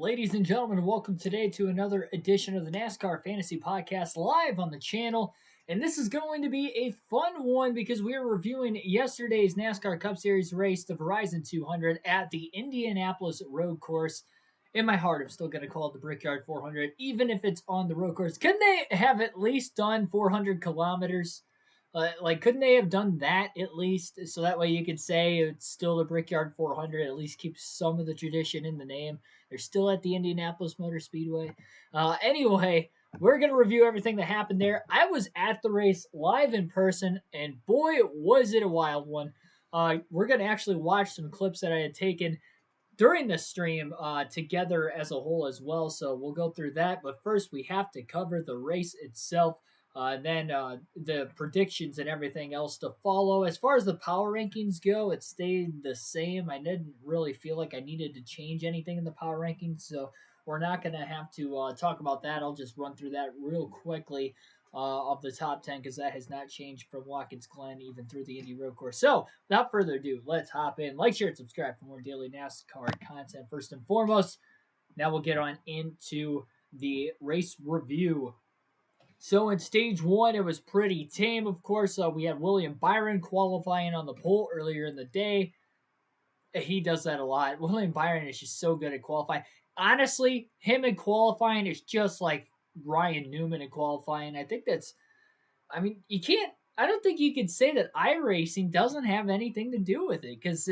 Ladies and gentlemen, welcome today to another edition of the NASCAR Fantasy Podcast live on the channel. And this is going to be a fun one because we are reviewing yesterday's NASCAR Cup Series race, the Verizon 200, at the Indianapolis Road Course. In my heart, I'm still going to call it the Brickyard 400, even if it's on the road course. Couldn't they have at least done 400 kilometers? Couldn't they have done that at least? So that way you could say it's still the Brickyard 400, at least keep some of the tradition in the name. They're still at the Indianapolis Motor Speedway. Anyway, we're going to review everything that happened there. I was at the race live in person, and boy, was it a wild one. We're going to actually watch some clips that I had taken during the stream together as a whole as well. So we'll go through that. But first, we have to cover the race itself. Then the predictions and everything else to follow. As far as the power rankings go, it stayed the same. I didn't really feel like I needed to change anything in the power rankings, so we're not going to have to talk about that. I'll just run through that real quickly of the top 10 because that has not changed from Watkins Glen even through the Indy Road Course. So, without further ado, let's hop in. Like, share, and subscribe for more daily NASCAR content first and foremost. Now we'll get on into the race review. So in stage one, it was pretty tame, of course. We had William Byron qualifying on the pole earlier in the day. He does that a lot. William Byron is just so good at qualifying. Honestly, him in qualifying is just like Ryan Newman in qualifying. You can't, I don't think you could say that iRacing doesn't have anything to do with it because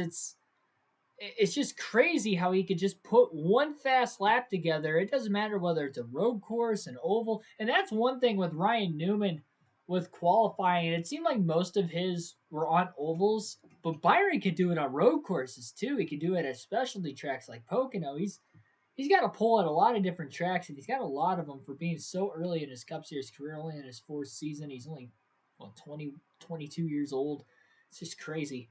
it's just crazy how he could just put one fast lap together. It doesn't matter whether it's a road course, an oval. And that's one thing with Ryan Newman with qualifying. It seemed like most of his were on ovals, but Byron could do it on road courses too. He could do it at specialty tracks like Pocono. He's got a pull at a lot of different tracks, and he's got a lot of them for being so early in his Cup Series career, only in his fourth season. He's only 22 years old. It's just crazy.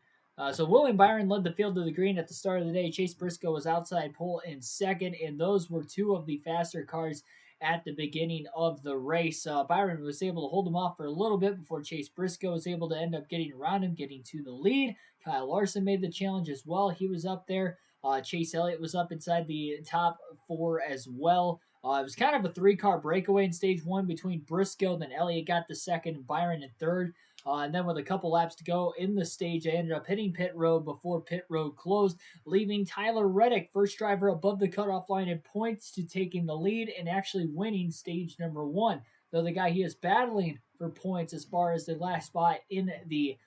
So William Byron led the field to the green at the start of the day. Chase Briscoe was outside pole in second, and those were two of the faster cars at the beginning of the race. Byron was able to hold him off for a little bit before Chase Briscoe was able to end up getting around him, getting to the lead. Kyle Larson made the challenge as well. He was up there. Chase Elliott was up inside the top four as well. It was kind of a three-car breakaway in stage one between Briscoe, then Elliott got the second, and Byron in third. And then with a couple laps to go in the stage, I ended up hitting pit road before pit road closed, leaving Tyler Reddick, first driver above the cutoff line in points, to taking the lead and actually winning stage number one. Though the guy he is battling for points as far as the last spot in the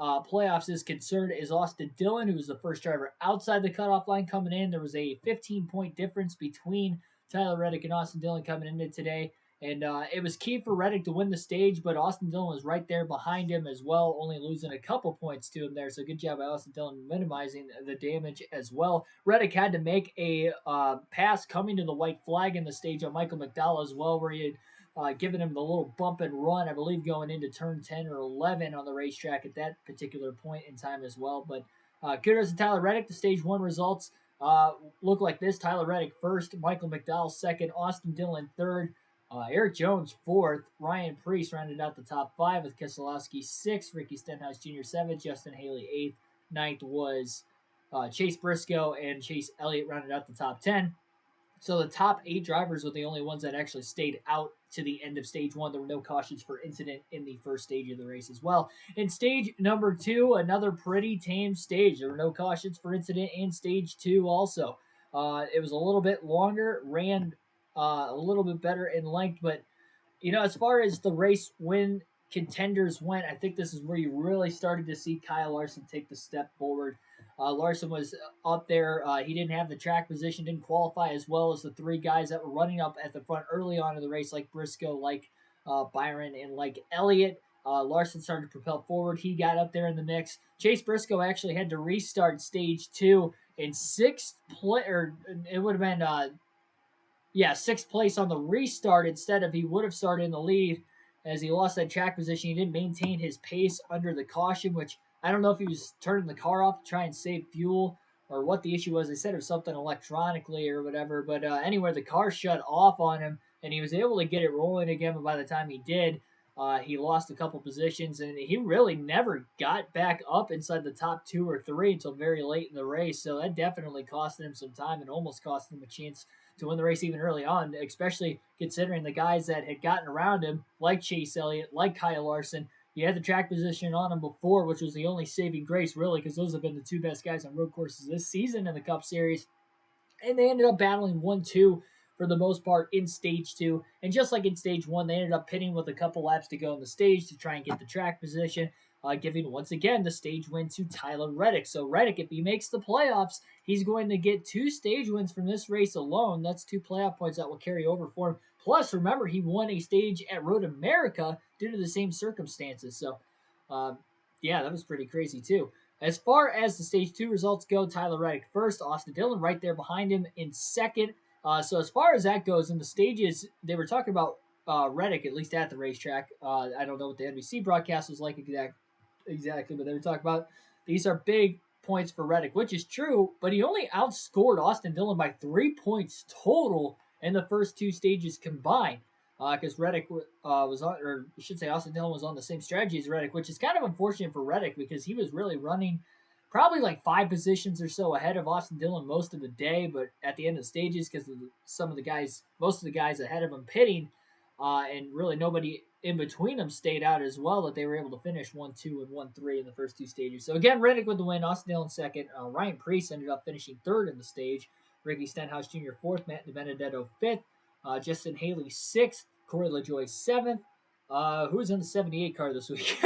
playoffs is concerned is Austin Dillon, who was the first driver outside the cutoff line coming in. There was a 15-point difference between Tyler Reddick and Austin Dillon coming into today. And it was key for Reddick to win the stage, but Austin Dillon was right there behind him as well, only losing a couple points to him there. So good job by Austin Dillon minimizing the damage as well. Reddick had to make a pass coming to the white flag in the stage on Michael McDowell as well, where he had given him the little bump and run, I believe, going into turn 10 or 11 on the racetrack at that particular point in time as well. But kudos to Tyler Reddick. The stage one results look like this. Tyler Reddick first, Michael McDowell second, Austin Dillon third. Eric Jones fourth, Ryan Preece rounded out the top five with Keselowski sixth, Ricky Stenhouse Jr. seventh, Justin Haley eighth, ninth was Chase Briscoe, and Chase Elliott rounded out the top 10. So the top 8 drivers were the only ones that actually stayed out to the end of stage one. There were no cautions for incident in the first stage of the race as well. In stage number 2, another pretty tame stage. There were no cautions for incident in stage 2 also. It was a little bit longer, ran a little bit better in length, but as far as the race win contenders went, I think this is where you really started to see Kyle Larson take the step forward. Larson was up there. He didn't have the track position, didn't qualify as well as the 3 guys that were running up at the front early on in the race, like Briscoe, like Byron, and like Elliott. Larson started to propel forward. He got up there in the mix. Chase Briscoe actually had to restart stage 2 in sixth place, or it would have been sixth place on the restart instead of he would have started in the lead as he lost that track position. He didn't maintain his pace under the caution, which I don't know if he was turning the car off to try and save fuel or what the issue was. They said it was something electronically or whatever, but anyway, the car shut off on him and he was able to get it rolling again, but by the time he did, He lost a couple positions, and he really never got back up inside the top 2 or 3 until very late in the race. So that definitely cost him some time and almost cost him a chance to win the race even early on, especially considering the guys that had gotten around him, like Chase Elliott, like Kyle Larson. He had the track position on him before, which was the only saving grace, really, because those have been the 2 best guys on road courses this season in the Cup Series. And they ended up battling 1-2 for the most part in stage 2. And just like in stage 1, they ended up pitting with a couple laps to go in the stage to try and get the track position, giving once again the stage win to Tyler Reddick. So Reddick, if he makes the playoffs, he's going to get 2 stage wins from this race alone. That's 2 playoff points that will carry over for him. Plus, remember, he won a stage at Road America due to the same circumstances. So, yeah, that was pretty crazy too. As far as the stage 2 results go, Tyler Reddick first, Austin Dillon right there behind him in second. So as far as that goes, in the stages, they were talking about Reddick, at least at the racetrack. I don't know what the NBC broadcast was like exactly, but they were talking about these are big points for Reddick, which is true, but he only outscored Austin Dillon by 3 points total in the first 2 stages combined. Because Reddick was on, or I should say Austin Dillon was on the same strategy as Reddick, which is kind of unfortunate for Reddick because he was really running probably like 5 positions or so ahead of Austin Dillon most of the day, but at the end of the stages, because most of the guys ahead of him pitting, and really nobody in between them stayed out as well, that they were able to finish 1-2 and 1-3 in the first 2 stages. So again, Reddick with the win, Austin Dillon second, Ryan Preece ended up finishing third in the stage, Ricky Stenhouse Jr. fourth, Matt DiBenedetto fifth, Justin Haley sixth, Corey LaJoie seventh. Who's in the 78 car this week?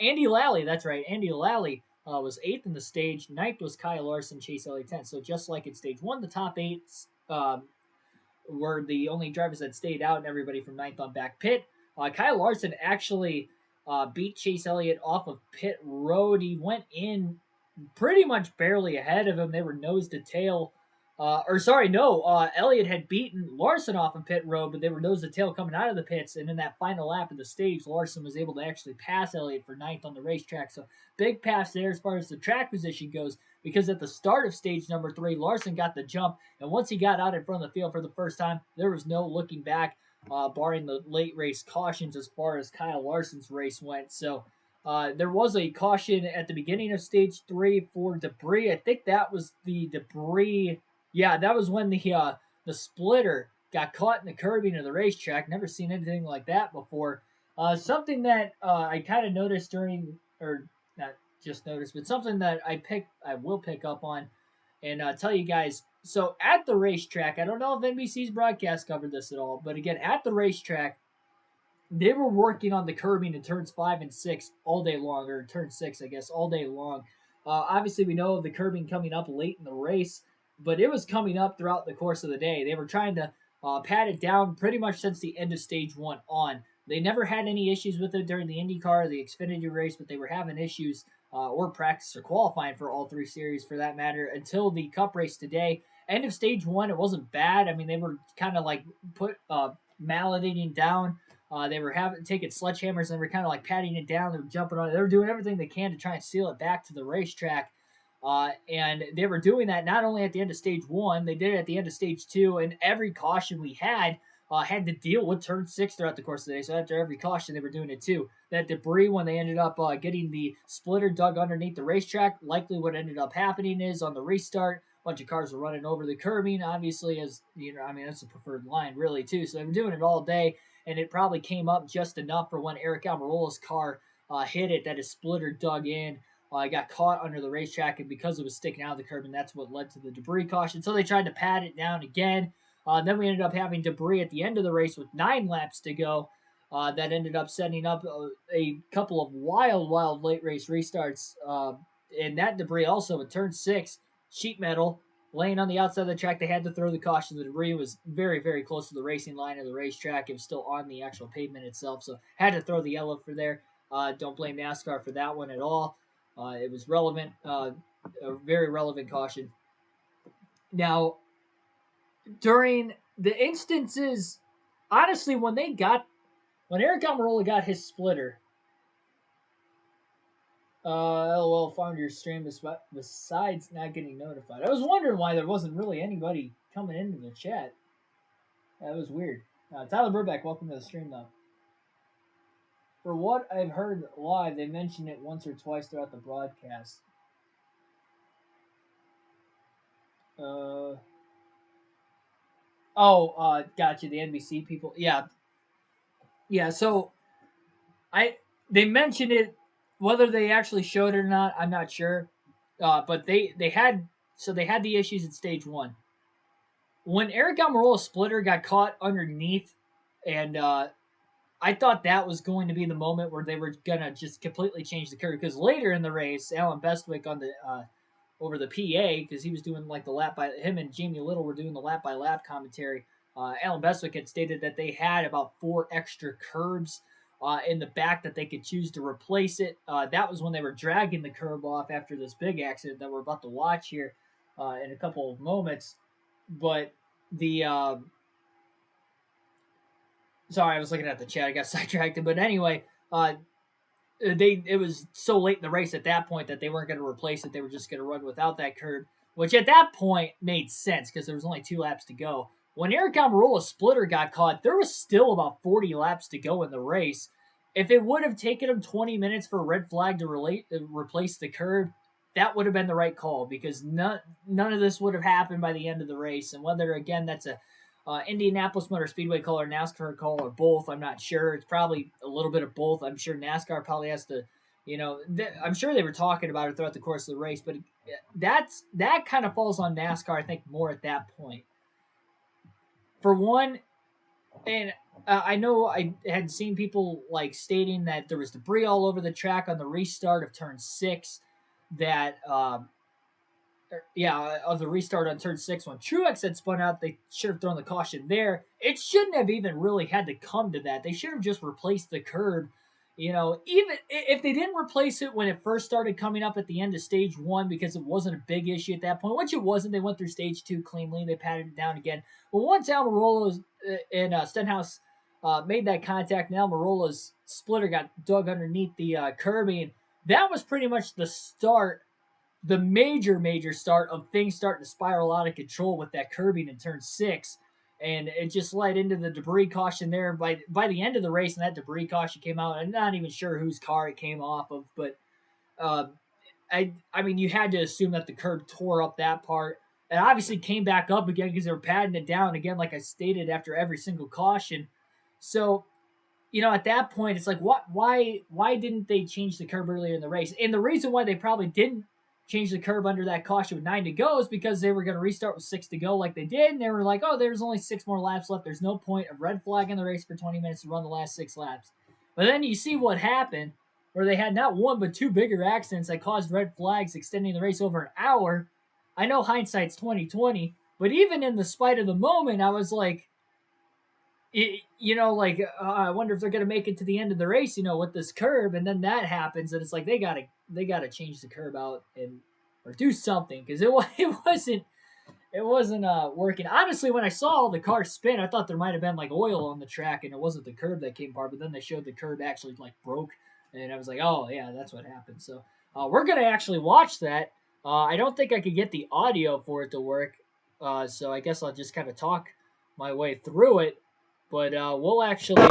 Andy Lally, that's right. Andy Lally was eighth in the stage. Ninth was Kyle Larson, Chase Elliott 10th. So just like in stage 1, the top 8 were the only drivers that stayed out, and everybody from ninth on back pit. Kyle Larson actually beat Chase Elliott off of pit road. He went in pretty much barely ahead of him. They were nose to tail. Elliott had beaten Larson off of pit road, but they were nose to tail coming out of the pits. And in that final lap of the stage, Larson was able to actually pass Elliott for ninth on the racetrack. So big pass there as far as the track position goes, because at the start of stage number 3, Larson got the jump. And once he got out in front of the field for the first time, there was no looking back, barring the late race cautions as far as Kyle Larson's race went. So there was a caution at the beginning of stage 3 for debris. I think that was the debris. Yeah, that was when the splitter got caught in the curbing of the racetrack. Never seen anything like that before. Something that I kind of noticed or not just noticed, but something that I will pick up on and tell you guys. So at the racetrack, I don't know if NBC's broadcast covered this at all, but again, at the racetrack, they were working on the curbing in turns 5 and 6 all day long, or turn 6, I guess, all day long. Obviously, we know of the curbing coming up late in the race, but it was coming up throughout the course of the day. They were trying to pat it down pretty much since the end of stage 1 on. They never had any issues with it during the IndyCar or the Xfinity race, but they were having issues or practice or qualifying for all 3 series for that matter until the Cup race today. End of stage 1, it wasn't bad. I mean, they were kind of like malleting down. They were taking sledgehammers and they were kind of like patting it down. They were jumping on it. They were doing everything they can to try and seal it back to the racetrack. And they were doing that not only at the end of stage 1, they did it at the end of stage 2. And every caution we had to deal with turn 6 throughout the course of the day. So after every caution, they were doing it too. That debris, when they ended up getting the splitter dug underneath the racetrack, likely what ended up happening is on the restart, a bunch of cars were running over the curbing, obviously, as you know, I mean, that's the preferred line, really, too. So they were doing it all day, and it probably came up just enough for when Eric Almirola's car hit it that his splitter dug in. Got caught under the racetrack, and because it was sticking out of the curb, and that's what led to the debris caution. So they tried to pat it down again. Then we ended up having debris at the end of the race with 9 laps to go. That ended up setting up a couple of wild late race restarts. And that debris also in turn 6, sheet metal laying on the outside of the track. They had to throw the caution. The debris was very, very close to the racing line of the racetrack. It was still on the actual pavement itself, so had to throw the yellow for there. Don't blame NASCAR for that one at all. It was relevant, a very relevant caution. Now, during the instances, honestly, when Eric Almirola got his splitter, LOL found your stream besides not getting notified. I was wondering why there wasn't really anybody coming into the chat. That was weird. Tyler Burback, welcome to the stream, though. For what I've heard live, they mentioned it once or twice throughout the broadcast. Gotcha. The NBC people. Yeah, yeah. So they mentioned it. Whether they actually showed it or not, I'm not sure. But they had the issues at stage one. When Eric Almirola's splitter got caught underneath, and I thought that was going to be the moment where they were gonna just completely change the curve. Because later in the race, Alan Bestwick on the over the PA, because he was doing like the lap by him and Jamie Little were doing the lap by lap commentary. Alan Bestwick had stated that they had about 4 extra curbs in the back that they could choose to replace it. That was when they were dragging the curb off after this big accident that we're about to watch here in a couple of moments. But the sorry, I was looking at the chat. I got sidetracked. But anyway, it was so late in the race at that point that they weren't going to replace it. They were just going to run without that curb, which at that point made sense because there was only 2 laps to go. When Eric Almirola's splitter got caught, there was still about 40 laps to go in the race. If it would have taken him 20 minutes for a red flag to replace the curb, that would have been the right call because none of this would have happened by the end of the race. And whether, again, that's a Indianapolis Motor Speedway call or NASCAR call or both, I'm not sure. It's probably a little bit of both. I'm sure NASCAR probably has to, I'm sure they were talking about it throughout the course of the race, but that kind of falls on NASCAR, I think, more at that point. For one, and I know I had seen people like stating that there was debris all over the track on the restart of turn 6, that of the restart on turn 6 when Truex had spun out. They should have thrown the caution there. It shouldn't have even really had to come to that. They should have just replaced the curb. Even if they didn't replace it when it first started coming up at the end of stage 1 because it wasn't a big issue at that point, which it wasn't. They went through stage 2 cleanly. They patted it down again. Well, once Almirola and Stenhouse made that contact, and Almirola's splitter got dug underneath the curbing, that was pretty much the start, the major start of things starting to spiral out of control with that curbing in turn 6. And it just led into the debris caution there. By the end of the race, and that debris caution came out, I'm not even sure whose car it came off of, but I mean, you had to assume that the curb tore up that part. It obviously came back up again because they were patting it down again, like I stated, after every single caution. So, at that point, it's like, why didn't they change the curb earlier in the race? And the reason why they probably didn't change the curb under that caution with 9 to go is because they were going to restart with 6 to go like they did, and they were like, oh, there's only 6 more laps left. There's no point of red flagging the race for 20 minutes to run the last 6 laps. But then you see what happened, where they had not 1 but 2 bigger accidents that caused red flags, extending the race over an hour. I know hindsight's 20/20, but even in the spite of the moment, I was like, I wonder if they're going to make it to the end of the race, with this curb. And then that happens, and it's like they gotta change the curb out or do something, because it wasn't working. Honestly, when I saw the car spin, I thought there might have been like oil on the track, and it wasn't the curb that came apart. But then they showed the curb actually like broke, and I was like, oh yeah, that's what happened. So we're gonna actually watch that. I don't think I could get the audio for it to work, so I guess I'll just kind of talk my way through it. But we'll actually.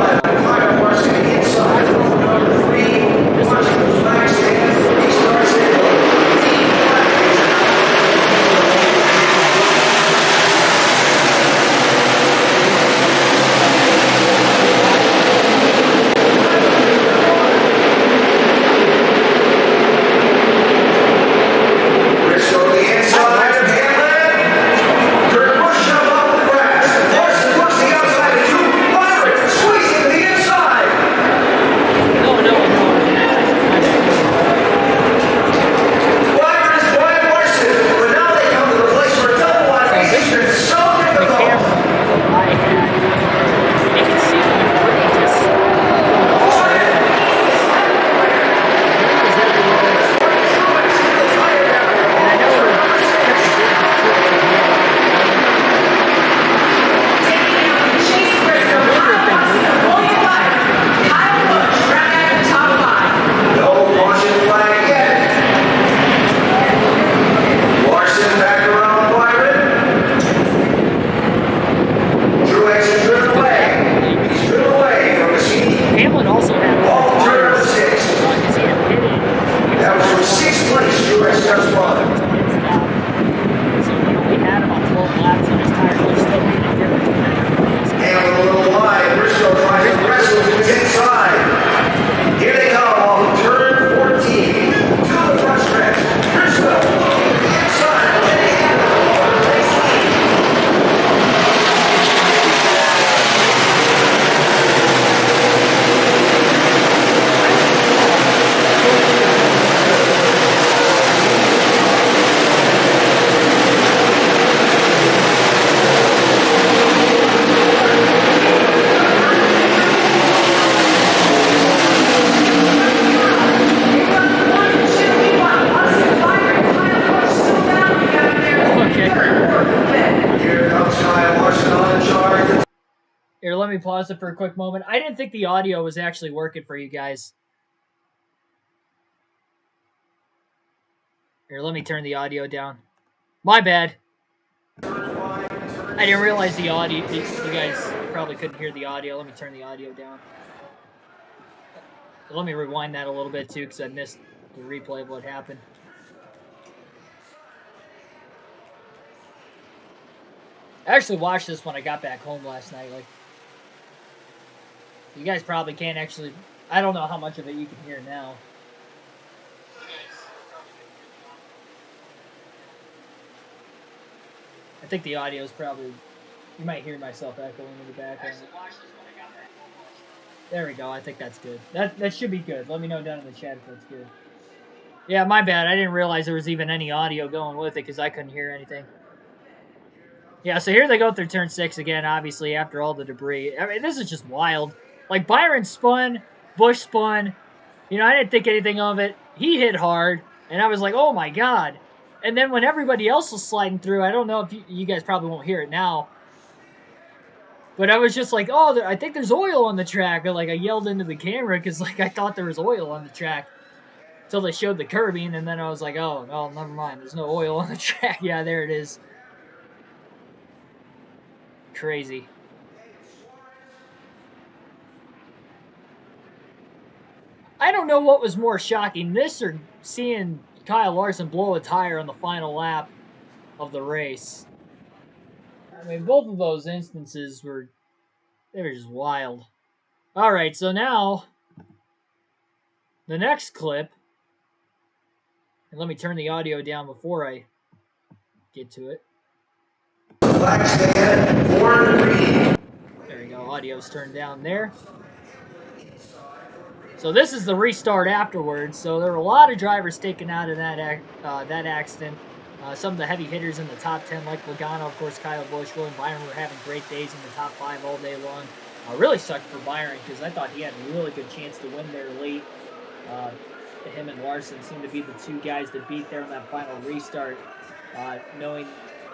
me pause it for a quick moment. I didn't think the audio was actually working for you guys. Here, let me turn the audio down. My bad. I didn't realize the audio. You guys probably couldn't hear the audio. Let me turn the audio down. Let me rewind that a little bit too, because I missed the replay of what happened. I actually watched this when I got back home last night. Like, you guys probably can't actually. I don't know how much of it you can hear now. I think the audio is probably. You might hear myself echoing in the background. There we go. I think that's good. That should be good. Let me know down in the chat if that's good. Yeah, my bad. I didn't realize there was even any audio going with it because I couldn't hear anything. Yeah, so here they go through turn 6 again, obviously, after all the debris. I mean, this is just wild. Like, Byron spun, Busch spun. You know, I didn't think anything of it. He hit hard, and I was like, oh my god. And then when everybody else was sliding through, I don't know if you guys probably won't hear it now, but I was just like, oh, I think there's oil on the track. Or, like, I yelled into the camera because, like, I thought there was oil on the track until they showed the curbing, and then I was like, oh, never mind. There's no oil on the track. Yeah, there it is. Crazy. I don't know what was more shocking, this or seeing Kyle Larson blow a tire on the final lap of the race. I mean, both of those instances were just wild. All right, so now the next clip, and let me turn the audio down before I get to it. There you go, audio's turned down there. So this is the restart afterwards. So there were a lot of drivers taken out of that accident. Some of the heavy hitters in the top 10, like Logano, of course, Kyle Busch, William Byron, were having great days in the top 5 all day long. Really sucked for Byron because I thought he had a really good chance to win there late. Him and Larson seemed to be the two guys to beat there on that final restart.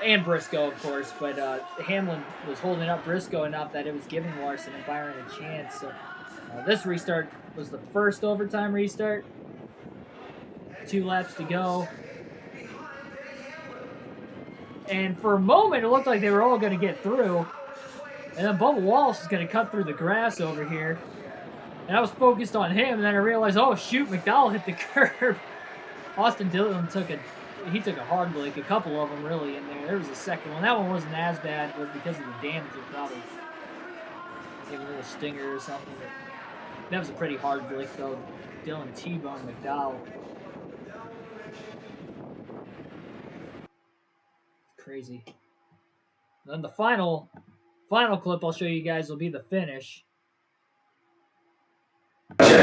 And Briscoe, of course, but Hamlin was holding up Briscoe enough that it was giving Larson and Byron a chance. So this restart was the first overtime restart. 2 laps to go. And for a moment, it looked like they were all going to get through. And then Bubba Wallace is going to cut through the grass over here. And I was focused on him, and then I realized, oh, shoot, McDowell hit the curb. Austin Dillon took a hard lick, a couple of them really in there. There was a second one. That one wasn't as bad, but because of the damage, it probably gave a little stinger or something. But that was a pretty hard lick, though. Dillon T-boned McDowell. Crazy. Then the final clip I'll show you guys will be the finish. Watching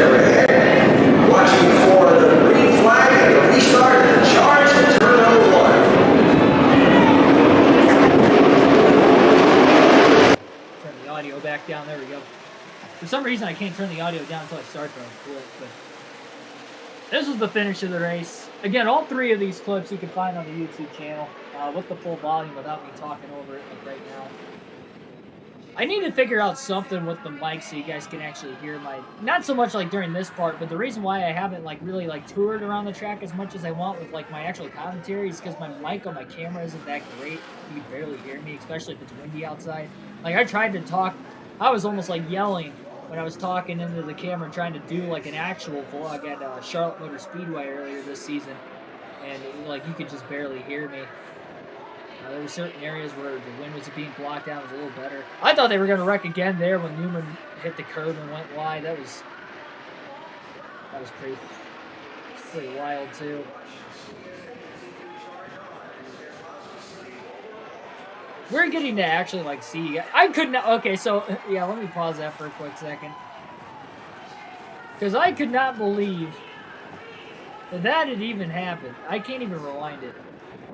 for the green flag and the restart and charge to turn number 1. Turn the audio back down. There we go. For some reason, I can't turn the audio down until I start the clip. But this was the finish of the race. Again, all 3 of these clips you can find on the YouTube channel with the full volume without me talking over it like right now. I need to figure out something with the mic so you guys can actually hear my, not so much like during this part, but the reason why I haven't like really like toured around the track as much as I want with like my actual commentary is because my mic on my camera isn't that great. You can barely hear me, especially if it's windy outside. Like I tried to talk, I was almost like yelling when I was talking into the camera and trying to do like an actual vlog at Charlotte Motor Speedway earlier this season, and like you could just barely hear me. There were certain areas where the wind was being blocked out. It was a little better. I thought they were going to wreck again there when Newman hit the curb and went wide. That was pretty wild too. We're getting to actually like see. I could not. Okay, so yeah, let me pause that for a quick second because I could not believe that had even happened. I can't even rewind it.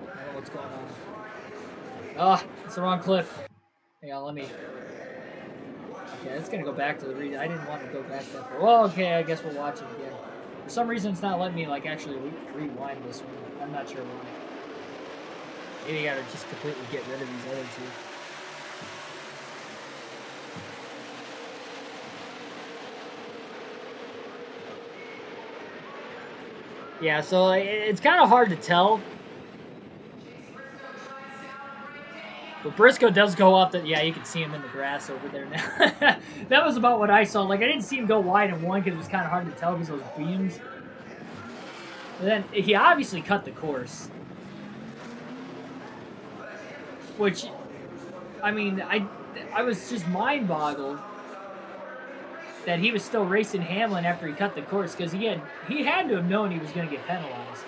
I don't know what's going on. Oh, it's the wrong clip. Hang on, let me... Okay, it's going to go back to the read. I didn't want to go back that far. Well, okay, I guess we'll watch it again. For some reason, it's not letting me, like, actually rewind this one. I'm not sure why. Maybe I gotta just completely get rid of these other 2. Yeah, so it's kind of hard to tell. But Briscoe does go off the. Yeah, you can see him in the grass over there now. That was about what I saw. Like, I didn't see him go wide in one because it was kind of hard to tell because those beams. But then he obviously cut the course. Which, I mean, I was just mind boggled that he was still racing Hamlin after he cut the course because he had to have known he was going to get penalized.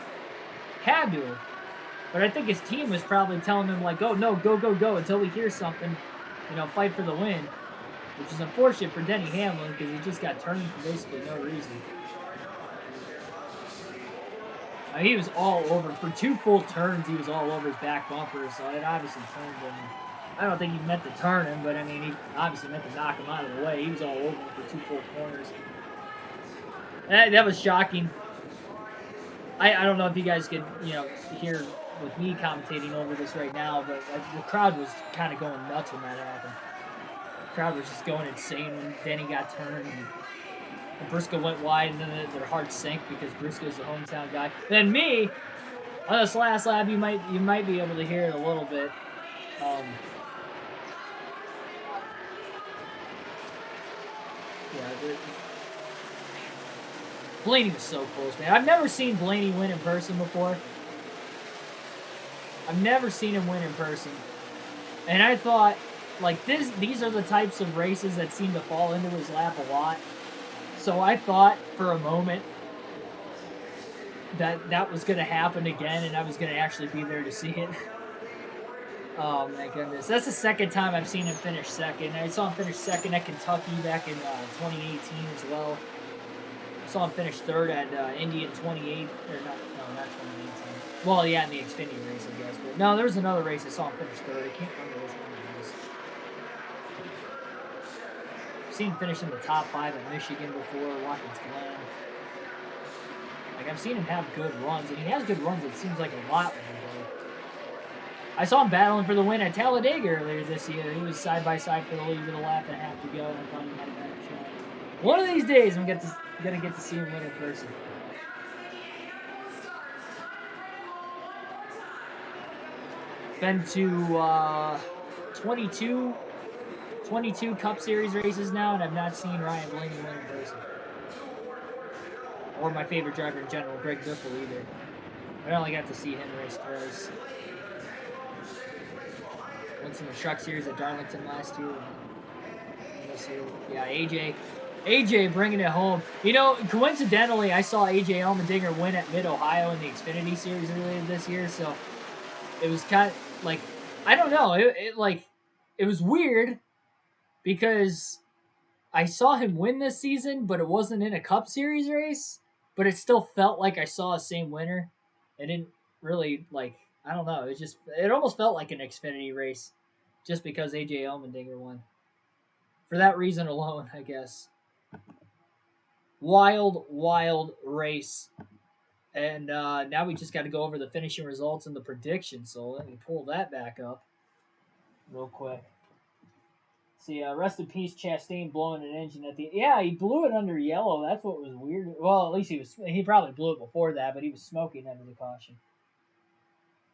Had to have. But I think his team was probably telling him, like, oh, no, go, go, go until we hear something. Fight for the win. Which is unfortunate for Denny Hamlin because he just got turned for basically no reason. He was all over. For 2 full turns, he was all over his back bumper, so it obviously turned him. I don't think he meant to turn him, but I mean, he obviously meant to knock him out of the way. He was all over him for 2 full corners. That was shocking. I don't know if you guys could, hear with me commentating over this right now, but the crowd was kind of going nuts when that happened. The crowd was just going insane when Denny got turned. And Briscoe went wide, and then their hearts sank because Briscoe's the hometown guy. Then me, on this last lap, you might be able to hear it a little bit. Blaney was so close, man. I've never seen Blaney win in person before. I've never seen him win in person. And I thought, like, these are the types of races that seem to fall into his lap a lot. So I thought for a moment that was going to happen again and I was going to actually be there to see it. Oh, my goodness. That's the second time I've seen him finish second. I saw him finish second at Kentucky back in 2018 as well. I saw him finish third at Indy in 28. Or not 2018. Well, yeah, in the Xfinity race, I guess. But no, there was another race I saw him finish third. I can't remember which one it was. I've seen him finish in the top 5 at Michigan before, Watkins Glen. Like, I've seen him have good runs, and he has good runs, it seems like a lot when he goes. I saw him battling for the win at Talladega earlier this year. He was side by side for the lead with a lap and a half to go, and I thought he might have had a shot. One of these days, I'm gonna get to see him win in person. Been to 22 Cup Series races now, and I've not seen Ryan Blaney win in person. Or my favorite driver in general, Greg Biffle, either. I only got to see him race twice. Once in the Truck Series at Darlington last year. And this year, yeah, AJ bringing it home. Coincidentally, I saw AJ Allmendinger win at Mid-Ohio in the Xfinity Series earlier this year, so it was kind of like, I don't know, it was weird because I saw him win this season, but it wasn't in a Cup Series race, but it still felt like I saw a same winner. It didn't really, I don't know, it almost felt like an Xfinity race just because AJ Allmendinger won. For that reason alone, I guess. Wild race. And now we just got to go over the finishing results and the predictions. So let me pull that back up real quick. See, rest in peace, Chastain blowing an engine at the. Yeah, he blew it under yellow. That's what was weird. Well, at least he probably blew it before that, but he was smoking under the caution.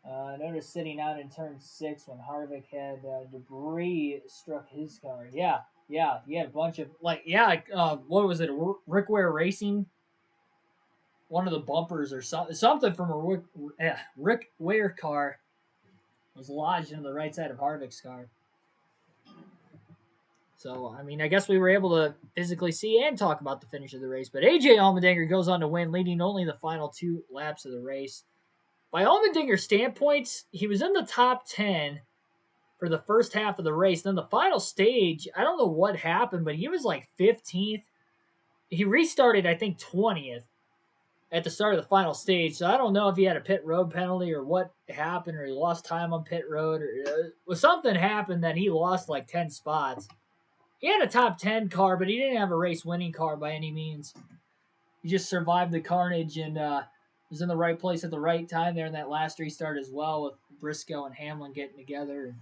Notice sitting out in turn 6 when Harvick had debris struck his car. Yeah, he had a bunch of what was it? Rick Ware Racing. One of the bumpers or something from a Rick Ware car was lodged into the right side of Harvick's car. So, I mean, I guess we were able to physically see and talk about the finish of the race. But AJ Allmendinger goes on to win, leading only the final 2 laps of the race. By Allmendinger's standpoints, he was in the top 10 for the first half of the race. Then the final stage, I don't know what happened, but he was like 15th. He restarted, I think, 20th at the start of the final stage. So I don't know if he had a pit road penalty or what happened, or he lost time on pit road, or something happened that he lost like 10 spots. He had a top 10 car, but he didn't have a race-winning car by any means. He just survived the carnage and was in the right place at the right time there in that last restart as well, with Briscoe and Hamlin getting together.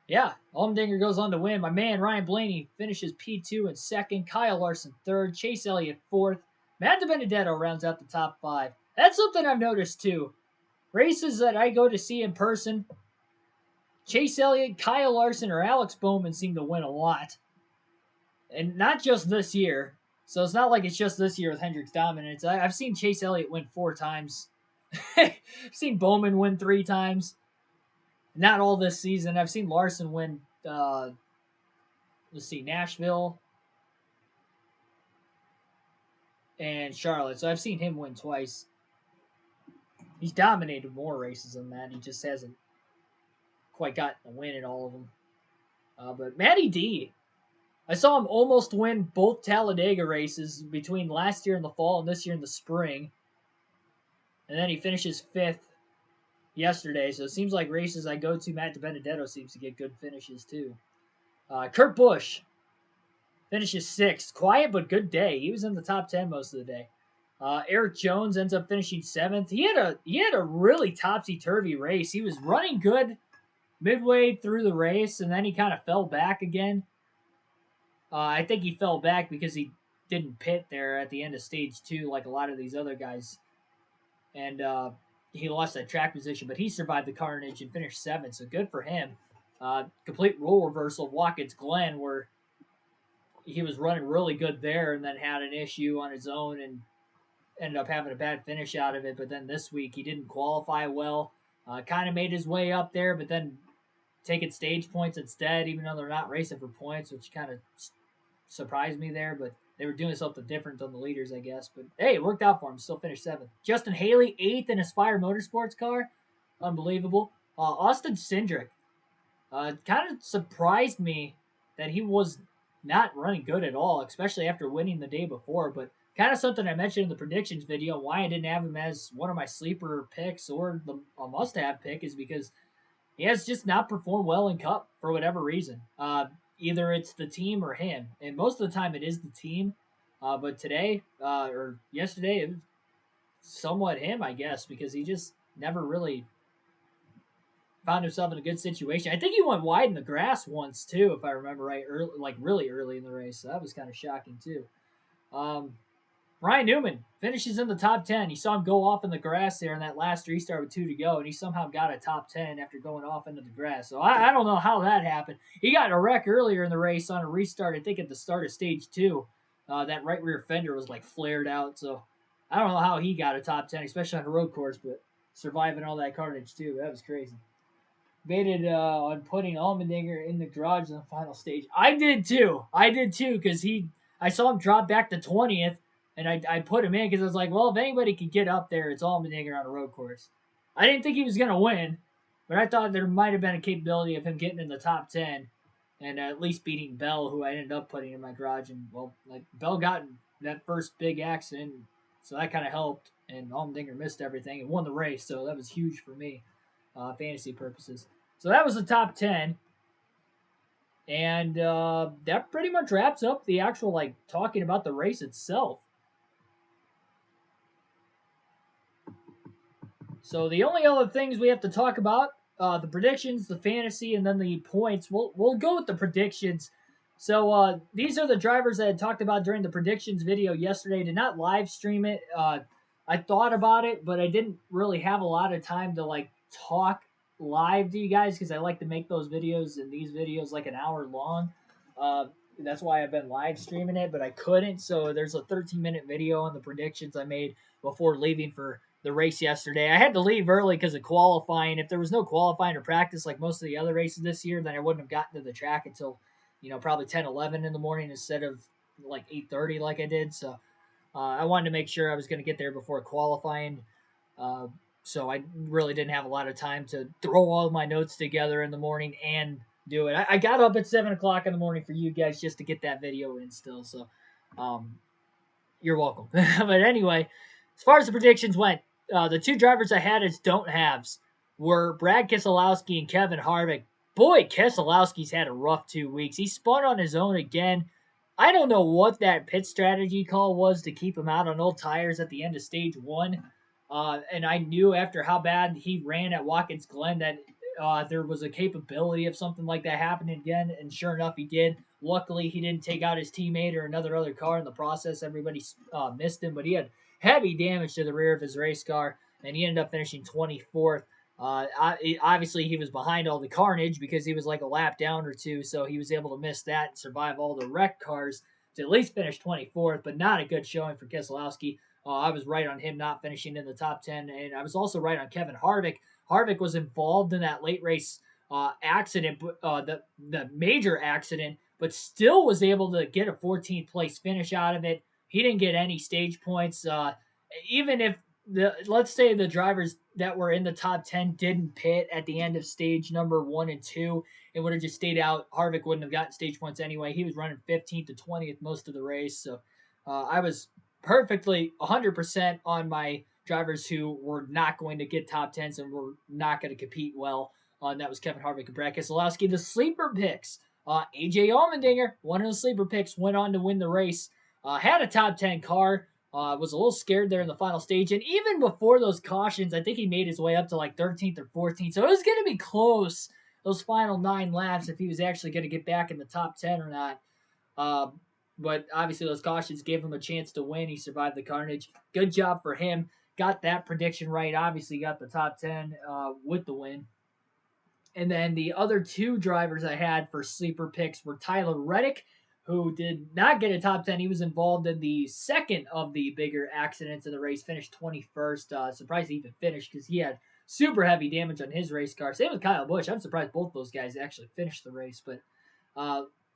Yeah, Allmendinger goes on to win. My man Ryan Blaney finishes P2 in second. Kyle Larson third. Chase Elliott fourth. Matt DiBenedetto rounds out the top 5. That's something I've noticed too. Races that I go to see in person, Chase Elliott, Kyle Larson, or Alex Bowman seem to win a lot. And not just this year. So it's not like it's just this year with Hendrick's dominance. I've seen Chase Elliott win 4 times. I've seen Bowman win 3 times. Not all this season. I've seen Larson win, Nashville and Charlotte. So I've seen him win twice. He's dominated more races than that. He just hasn't quite gotten a win in all of them. But Matty D, I saw him almost win both Talladega races between last year in the fall and this year in the spring. And then he finishes 5th yesterday. So it seems like races I go to, Matt DiBenedetto seems to get good finishes too. Kurt Busch finishes 6th. Quiet but good day. He was in the top 10 most of the day. Eric Jones ends up finishing 7th. He had a really topsy-turvy race. He was running good midway through the race, and then he kind of fell back again. I think he fell back because he didn't pit there at the end of stage 2 like a lot of these other guys. And he lost that track position, but he survived the carnage and finished 7th, so good for him. Complete role reversal of Watkins Glen, where he was running really good there and then had an issue on his own and ended up having a bad finish out of it. But then this week he didn't qualify well. Kind of made his way up there, but then taking stage points instead, even though they're not racing for points, which kind of surprised me there. But they were doing something different than the leaders, I guess. But hey, it worked out for him. Still finished 7th. Justin Haley, 8th in Aspire Motorsports car. Unbelievable. Austin Cindric. Kind of surprised me that he was not running good at all, especially after winning the day before. But kind of something I mentioned in the predictions video, why I didn't have him as one of my sleeper picks or a must-have pick is because he has just not performed well in Cup for whatever reason. Either it's the team or him. And most of the time it is the team. But today, or yesterday, it was somewhat him, I guess, because he just never really found himself in a good situation. I think he went wide in the grass once, too, if I remember right, really early in the race. So that was kind of shocking, too. Ryan Newman finishes in the top 10. You saw him go off in the grass there in that last restart with 2 to go, and he somehow got a top 10 after going off into the grass. So I don't know how that happened. He got in a wreck earlier in the race on a restart, I think at the start of stage 2. That right rear fender was like flared out, so I don't know how he got a top 10, especially on a road course, but surviving all that carnage too. That was crazy. Debated on putting Allmendinger in the garage in the final stage. I did too, because I saw him drop back to 20th, and I put him in because I was like, well, if anybody could get up there, it's Allmendinger on a road course. I didn't think he was going to win, but I thought there might have been a capability of him getting in the top 10 and at least beating Bell, who I ended up putting in my garage. And, well, like Bell got in that first big accident, so that kind of helped, and Allmendinger missed everything and won the race, so that was huge for me, fantasy purposes. So that was the top 10. And that pretty much wraps up the actual, talking about the race itself. So the only other things we have to talk about, the predictions, the fantasy, and then the points. We'll go with the predictions. So these are the drivers I had talked about during the predictions video yesterday. Did not live stream it. I thought about it, but I didn't really have a lot of time to talk live to you guys because I like to make those videos and these videos like an hour long. That's why I've been live streaming it, but I couldn't. So there's a 13-minute video on the predictions I made before leaving for the race yesterday. I had to leave early because of qualifying. If there was no qualifying or practice like most of the other races this year, then I wouldn't have gotten to the track until, probably 10, 11 in the morning instead of 8:30 like I did. So I wanted to make sure I was going to get there before qualifying. So I really didn't have a lot of time to throw all my notes together in the morning and do it. I got up at 7 o'clock in the morning for you guys just to get that video in still. So you're welcome. But anyway, as far as the predictions went, the 2 drivers I had as don't haves were Brad Keselowski and Kevin Harvick. Boy, Keselowski's had a rough 2 weeks. He spun on his own again. I don't know what that pit strategy call was to keep him out on old tires at the end of stage 1. And I knew after how bad he ran at Watkins Glen that there was a capability of something like that happening again, and sure enough, he did. Luckily, he didn't take out his teammate or another other car in the process. Everybody missed him, but he had heavy damage to the rear of his race car, and he ended up finishing 24th. Obviously, he was behind all the carnage because he was like a lap down or two, so he was able to miss that and survive all the wrecked cars to at least finish 24th, but not a good showing for Keselowski. I was right on him not finishing in the top 10, and I was also right on Kevin Harvick. Harvick was involved in that late race accident, the major accident, but still was able to get a 14th place finish out of it. He didn't get any stage points. Even if let's say the drivers that were in the top 10 didn't pit at the end of stage number 1 and 2 and would have just stayed out, Harvick wouldn't have gotten stage points anyway. He was running 15th to 20th most of the race, so I was perfectly 100% on my drivers who were not going to get top 10s and were not going to compete well. And that was Kevin Harvick and Brad Keselowski. The sleeper picks, AJ Allmendinger, one of the sleeper picks, went on to win the race. Had a top 10 car. Was a little scared there in the final stage. And even before those cautions, I think he made his way up to like 13th or 14th. So it was going to be close, those final 9 laps, if he was actually going to get back in the top 10 or not. But obviously those cautions gave him a chance to win. He survived the carnage. Good job for him. Got that prediction right. Obviously got the top 10 with the win. And then the other 2 drivers I had for sleeper picks were Tyler Reddick, who did not get a top 10. He was involved in the second of the bigger accidents of the race, finished 21st. Surprised he even finished because he had super heavy damage on his race car. Same with Kyle Busch. I'm surprised both those guys actually finished the race, but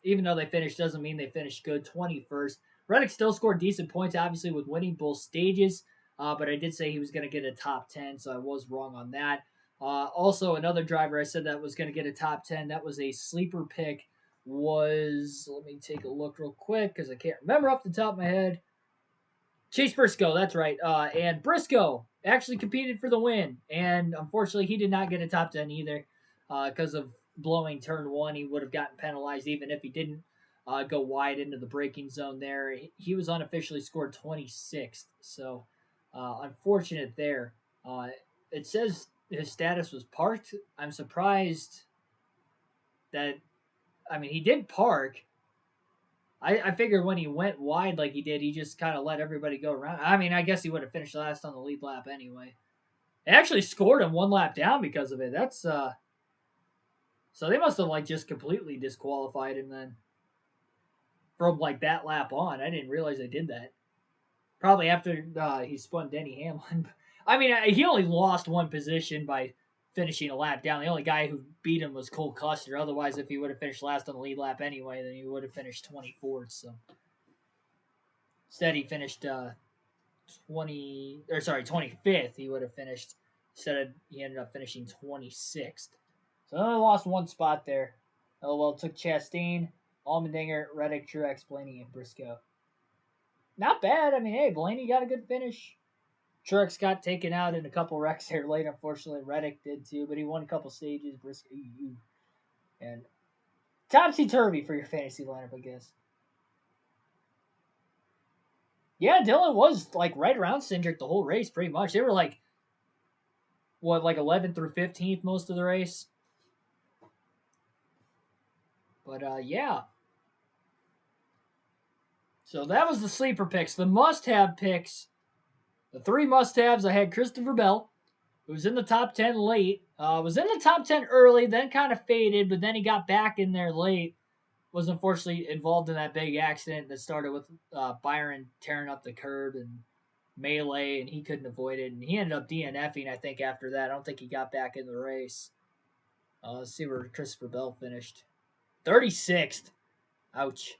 even though they finished doesn't mean they finished good. 21st. Reddick still scored decent points, obviously, with winning both stages, but I did say he was going to get a top 10, so I was wrong on that. Also, another driver I said that was going to get a top 10, that was a sleeper pick, was, let me take a look real quick because I can't remember off the top of my head. Chase Briscoe, that's right. And Briscoe actually competed for the win, and unfortunately, he did not get a top 10 either because of blowing turn 1. He would have gotten penalized even if he didn't go wide into the braking zone there. He was unofficially scored 26th, so unfortunate there. It says his status was parked. I'm surprised that, I mean, he did park. I figured when he went wide like he did, he just kind of let everybody go around. I mean, I guess he would have finished last on the lead lap anyway. They actually scored him 1 lap down because of it. That's so they must have like just completely disqualified him then from like that lap on. I didn't realize they did that. Probably after he spun Denny Hamlin. I mean, he only lost 1 position by finishing a lap down. The only guy who beat him was Cole Custer. Otherwise, if he would have finished last on the lead lap anyway, then he would have finished 24th. So instead, he finished 25th. He would have finished. Instead, he ended up finishing 26th. So I only lost 1 spot there. Oh well, it took Chastain, Allmendinger, Reddick, Truex, Blaney, and Briscoe. Not bad. I mean, hey, Blaney got a good finish. Truex got taken out in a couple wrecks there late. Unfortunately, Reddick did too, but he won a couple stages. Briscoe, and topsy-turvy for your fantasy lineup, I guess. Yeah, Dylan was like right around Cindric the whole race, pretty much. They were like, what, like 11th through 15th most of the race. But yeah. So that was the sleeper picks. The must-have picks. The 3 must-haves, I had Christopher Bell, who was in the top 10 late. Was in the top 10 early, then kind of faded, but then he got back in there late. Was unfortunately involved in that big accident that started with Byron tearing up the curb and melee, and he couldn't avoid it. And he ended up DNFing, I think, after that. I don't think he got back in the race. Let's see where Christopher Bell finished. 36th. Ouch.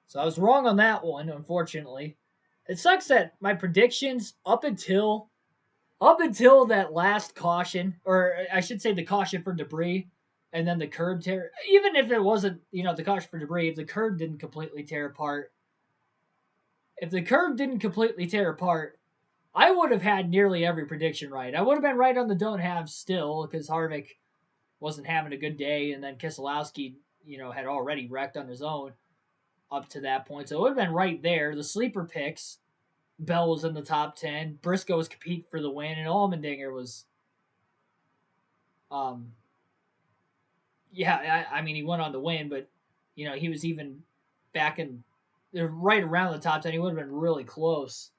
So I was wrong on that one, unfortunately. It sucks that my predictions up until that last caution, or I should say the caution for debris, and then the curb tear, even if it wasn't, the caution for debris, if the curb didn't completely tear apart, I would have had nearly every prediction right. I would have been right on the don't have still, because Harvick wasn't having a good day, and then Keselowski, had already wrecked on his own up to that point. So it would have been right there. The sleeper picks, Bell was in the top 10. Briscoe was competing for the win, and Allmendinger was yeah, I mean, he went on to win, but he was even back in right around the top 10. He would have been really close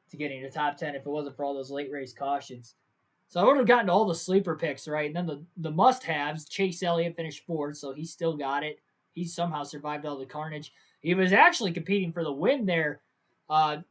to getting the top 10 if it wasn't for all those late race cautions. So I would have gotten all the sleeper picks right. And then the must haves, Chase Elliott finished fourth, so he still got it. He somehow survived all the carnage. He was actually competing for the win there.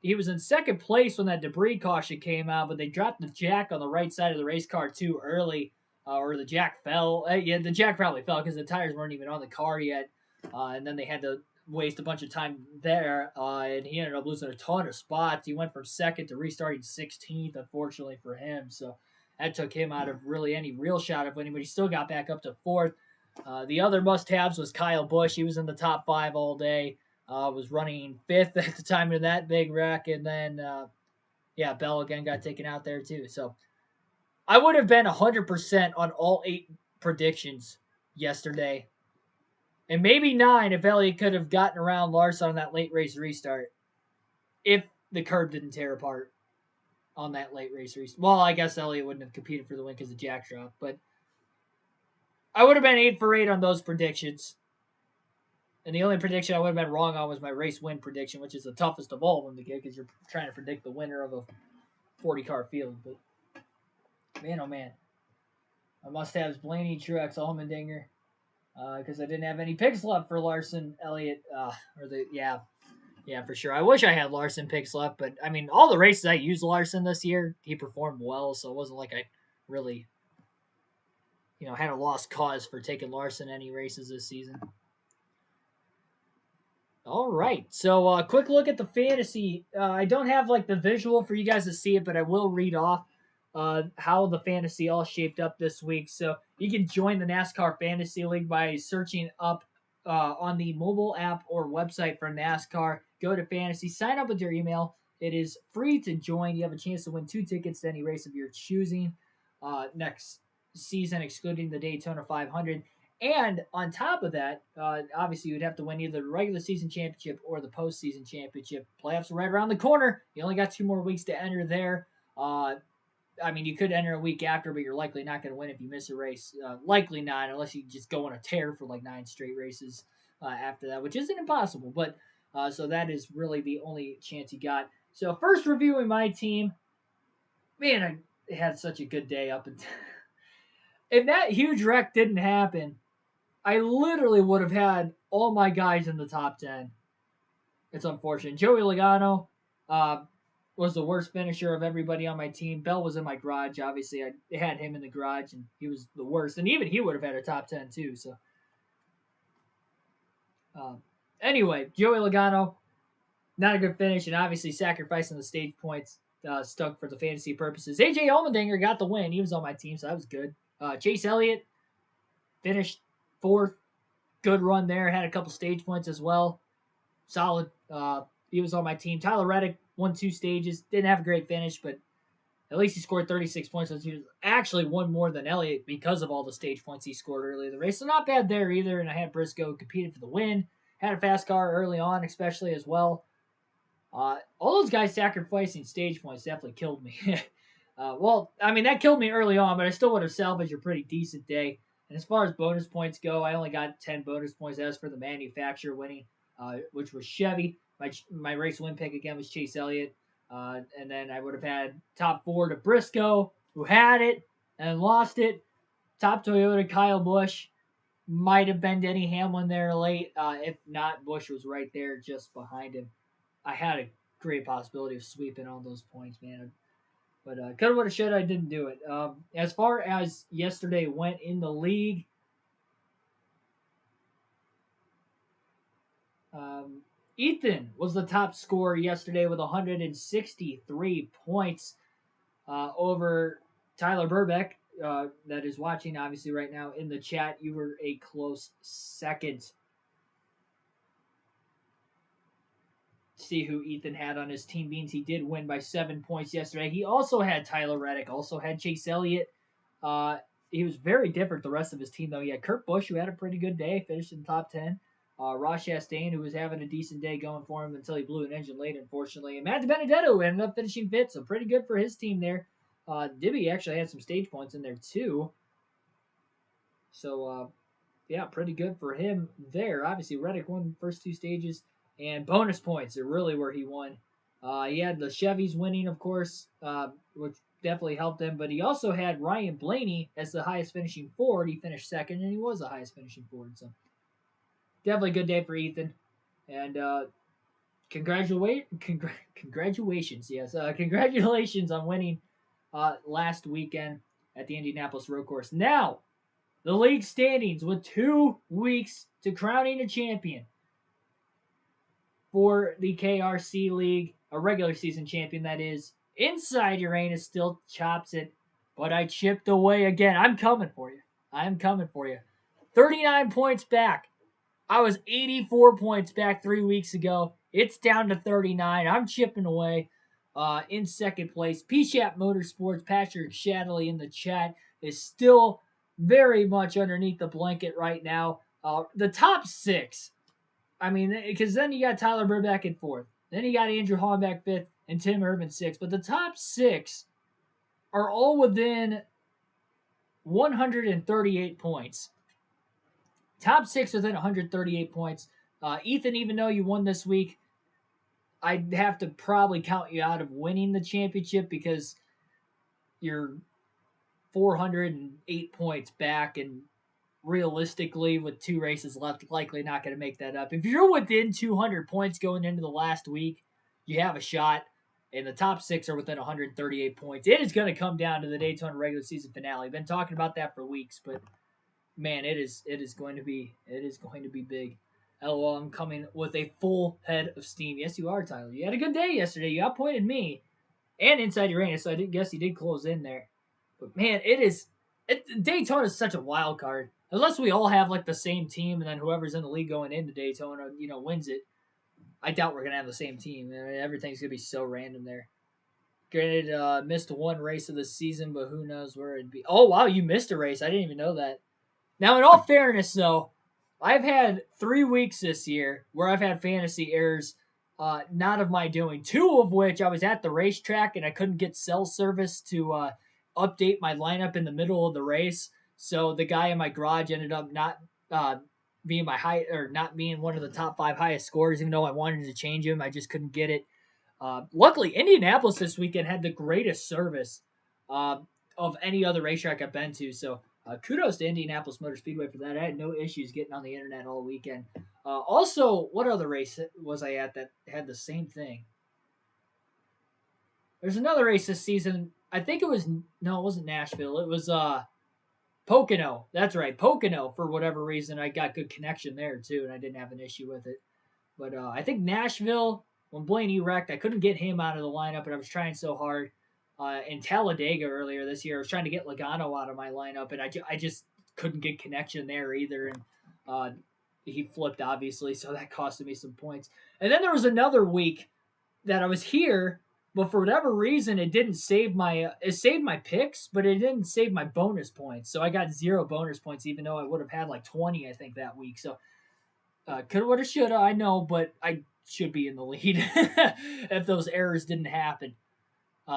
He was in second place when that debris caution came out, but they dropped the jack on the right side of the race car too early, or the jack fell. Yeah, the jack probably fell because the tires weren't even on the car yet. And then they had to waste a bunch of time there, and he ended up losing a ton of spots. He went from second to restarting 16th, unfortunately for him. So that took him out of really any real shot of winning, but he still got back up to fourth. The other must-haves was Kyle Busch. He was in the top 5 all day. Was running fifth at the time of that big wreck, and then Bell again got taken out there too. So I would have been 100% on all 8 predictions yesterday, and maybe 9 if Elliot could have gotten around Larson on that late race restart, if the curb didn't tear apart on that late race restart. Well, I guess Elliot wouldn't have competed for the win because the jack drop, but I would have been 8 for 8 on those predictions. And the only prediction I would have been wrong on was my race win prediction, which is the toughest of all of them to get because you're trying to predict the winner of a 40-car field. But man, oh man, I must have Blaney, Truex, Allmendinger, because I didn't have any picks left for Larson, Elliott, for sure. I wish I had Larson picks left, but I mean, all the races I used Larson this year, he performed well, so it wasn't like I really, had a lost cause for taking Larson any races this season. All right, so quick look at the fantasy. I don't have like the visual for you guys to see it, but I will read off how the fantasy all shaped up this week. So you can join the NASCAR Fantasy League by searching up on the mobile app or website for NASCAR. Go to Fantasy, sign up with your email. It is free to join. You have a chance to win 2 tickets to any race of your choosing next season, excluding the Daytona 500. And on top of that, obviously you'd have to win either the regular season championship or the postseason championship. Playoffs are right around the corner. You only got 2 more weeks to enter there. I mean, you could enter a week after, but you're likely not going to win if you miss a race. Likely not, unless you just go on a tear for like 9 straight races after that, which isn't impossible. But so that is really the only chance you got. So first reviewing my team, man, I had such a good day up until if that huge wreck didn't happen, I literally would have had all my guys in the top 10. It's unfortunate. Joey Logano was the worst finisher of everybody on my team. Bell was in my garage. Obviously, I had him in the garage, and he was the worst. And even he would have had a top 10, too. So, anyway, Joey Logano, not a good finish, and obviously sacrificing the stage points stuck for the fantasy purposes. A.J. Allmendinger got the win. He was on my team, so that was good. Chase Elliott finished 4th. Good run there. Had a couple stage points as well. Solid. He was on my team. Tyler Reddick won 2 stages. Didn't have a great finish, but at least he scored 36 points. So he actually won more than Elliott because of all the stage points he scored early in the race. So not bad there either. And I had Briscoe competed for the win. Had a fast car early on, especially as well. All those guys sacrificing stage points definitely killed me. That killed me early on, but I still would have salvaged a pretty decent day. And as far as bonus points go, I only got 10 bonus points. As for the manufacturer winning, which was Chevy. My race win pick again was Chase Elliott. And then I would have had top 4 to Briscoe, who had it and lost it. Top Toyota, Kyle Busch. Might have been Denny Hamlin there late. If not, Busch was right there just behind him. I had a great possibility of sweeping all those points, man. But coulda, woulda, shoulda, I didn't do it. As far as yesterday went in the league, Ethan was the top scorer yesterday with 163 points over Tyler Burbeck. That is watching, obviously, right now in the chat. You were a close second. See who Ethan had on his team. Means he did win by 7 points yesterday. He also had Tyler Reddick, also had Chase Elliott. He was very different the rest of his team, though. He had Kurt Busch, who had a pretty good day, finished in the top 10. Ross Chastain, who was having a decent day going for him until he blew an engine late, unfortunately. And Matt DiBenedetto ended up finishing 5th, so pretty good for his team there. Dibby actually had some stage points in there, too. So, yeah, pretty good for him there. Obviously, Reddick won the first two stages, and bonus points are really where he won. He had the Chevys winning, of course, which definitely helped him. But he also had Ryan Blaney as the highest finishing Ford. He finished second, and he was the highest finishing Ford. So definitely a good day for Ethan. And congratulations, yes, congratulations on winning last weekend at the Indianapolis Road Course. Now, the league standings with 2 weeks to crowning a champion for the KRC League, a regular season champion that is. Inside Uranus still chops it, but I chipped away again. I'm coming for you. I'm coming for you. 39 points back. I was 84 points back 3 weeks ago. It's down to 39. I'm chipping away. In second place, PSHAP Motorsports, Patrick Shadley in the chat is still very much underneath the blanket right now. The top six, I mean, because then you got Tyler Burback in fourth. Then you got Andrew Hornback fifth and Tim Irvin sixth. But the top six are all within 138 points. Top six within 138 points. Ethan, even though you won this week, I'd have to probably count you out of winning the championship because you're 408 points back, and realistically, with 2 races left, likely not going to make that up. If you're within 200 points going into the last week, you have a shot, and the top six are within 138 points. It is going to come down to the Daytona regular season finale. I've been talking about that for weeks, but man, it is going to be big. LOL, I'm coming with a full head of steam. Yes, you are, Tyler. You had a good day yesterday. You outpointed me and Inside Uranus, so I guess you did close in there. But man, Daytona is such a wild card. Unless we all have like the same team, and then whoever's in the league going into Daytona, wins it. I doubt we're gonna have the same team. I mean, everything's gonna be so random there. Granted, missed one race of the season, but who knows where it'd be. Oh wow, you missed a race. I didn't even know that. Now, in all fairness, though, I've had 3 weeks this year where I've had fantasy errors, not of my doing. 2 of which I was at the racetrack and I couldn't get cell service to update my lineup in the middle of the race. So the guy in my garage ended up not being not being one of the top 5 highest scorers, even though I wanted to change him. I just couldn't get it. Luckily, Indianapolis this weekend had the greatest service of any other racetrack I've been to. So kudos to Indianapolis Motor Speedway for that. I had no issues getting on the internet all weekend. Also, what other race was I at that had the same thing? There's another race this season. I think it wasn't Nashville. It was Pocono. That's right, Pocono. For whatever reason, I got good connection there too, and I didn't have an issue with it. But I think Nashville, when Blaney wrecked, I couldn't get him out of the lineup, and I was trying so hard. In Talladega earlier this year, I was trying to get Logano out of my lineup, and I just couldn't get connection there either. And he flipped, obviously, so that costed me some points. And then there was another week that I was here, but for whatever reason, it didn't save it saved my picks, but it didn't save my bonus points. So I got 0 bonus points, even though I would have had like 20, I think, that week. So coulda, woulda, shoulda, I know, but I should be in the lead if those errors didn't happen.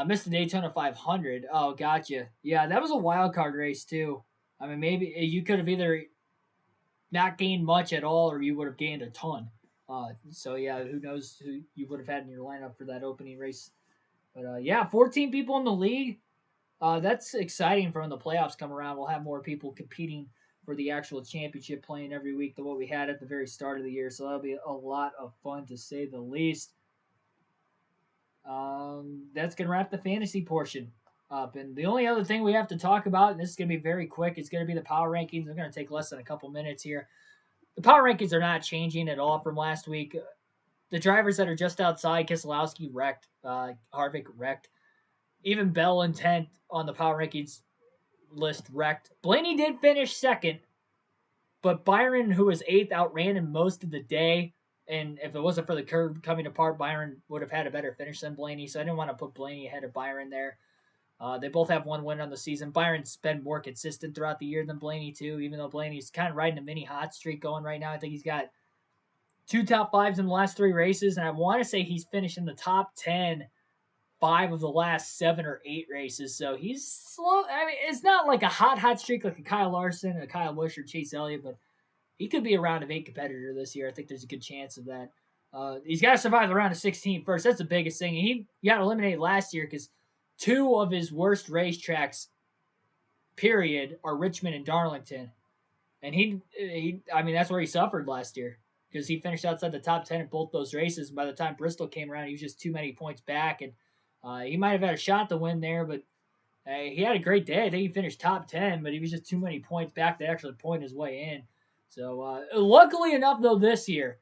Missed the Daytona 500. Oh, gotcha. Yeah, that was a wild card race too. I mean, maybe you could have either not gained much at all, or you would have gained a ton. So yeah, who knows who you would have had in your lineup for that opening race? But yeah, 14 people in the league. That's exciting for when the playoffs come around. We'll have more people competing for the actual championship, playing every week than what we had at the very start of the year. So that'll be a lot of fun, to say the least. That's going to wrap the fantasy portion up. And the only other thing we have to talk about, and this is going to be very quick, it's going to be the power rankings. They're going to take less than a couple minutes here. The power rankings are not changing at all from last week. The drivers that are just outside, Keselowski wrecked, Harvick wrecked. Even Bell and 10th on the power rankings list wrecked. Blaney did finish second, but Byron, who was 8th, outran him most of the day. And if it wasn't for the curve coming apart, Byron would have had a better finish than Blaney. So I didn't want to put Blaney ahead of Byron there. They both have 1 win on the season. Byron's been more consistent throughout the year than Blaney, too, even though Blaney's kind of riding a mini hot streak going right now. I think he's got 2 top 5s in the last 3 races. And I want to say he's finished in the top 10 5 of the last 7 or 8 races. So he's slow. I mean, it's not like a hot streak like a Kyle Larson, a Kyle Busch, or Chase Elliott, but he could be a round of 8 competitor this year. I think there's a good chance of that. He's got to survive the round of 16 first. That's the biggest thing. He got eliminated last year because two of his worst racetracks, period, are Richmond and Darlington. And I mean, that's where he suffered last year because he finished outside the top 10 in both those races. And by the time Bristol came around, he was just too many points back. And he might have had a shot to win there, but he had a great day. I think he finished top 10, but he was just too many points back to actually point his way in. So, luckily enough, though, this year,